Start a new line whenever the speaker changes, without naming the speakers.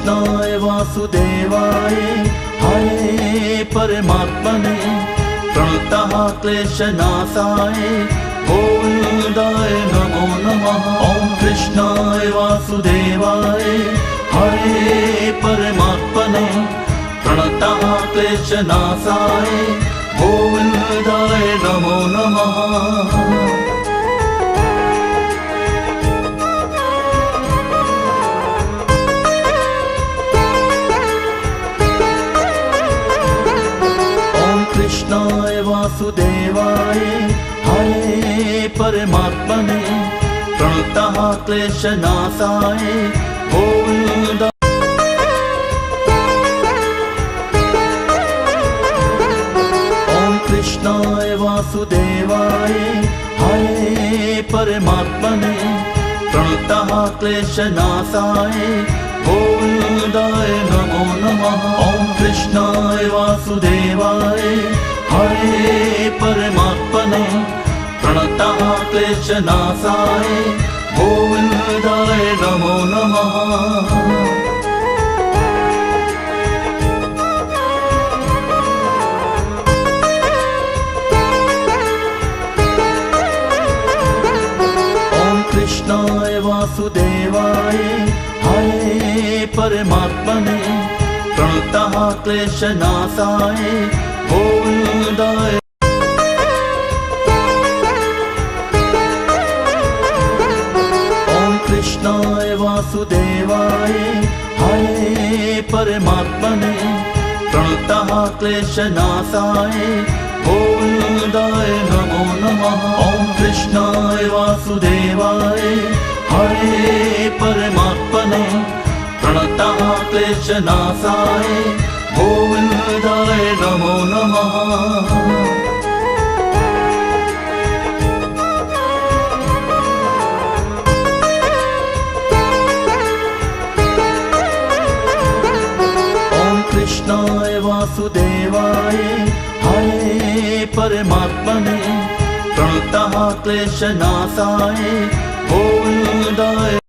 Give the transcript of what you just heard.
कृष्णाय वासुदेवाय हरे परमात्मने प्रणतः क्लेशनाशाय गोविन्दाय नमो नमः। ॐ कृष्णाय वासुदेवाय हरे परमात्मने प्रणतः क्लेशनाशाय गोविन्दाय नमो नमः। कृष्णाय वासुदेवाय हरे परमात्मने प्रणतः क्लेशनाशाय गोविन्दाय। ॐ कृष्णाय वासुदेवाय हरे परमात्मने प्रणतः क्लेशनाशाय गोविन्दाय नमो नमः। ॐ कृष्णाय वासुदेवाय हरे परमात्मने प्रणतः क्लेशनाशाय गोविन्दाय नमो नमः। कृष्णाय वासुदेवाय हरे परमात्मने प्रणतः क्लेशनाशाय गोविन्दाय। ॐ कृष्णाय वासुदेवाय हरे परमात्मने प्रणतः क्लेशनाशाय गोविन्दाय नमो नमः। ॐ कृष्णाय वासुदेवाय हरे परमात्मने प्रणतः क्लेशनाशाय गोविन्दाय नमो नमः। कृष्णाय वासुदेवाय हरे परमात्मने प्रणतः क्लेशनाशाय गोविन्दाय।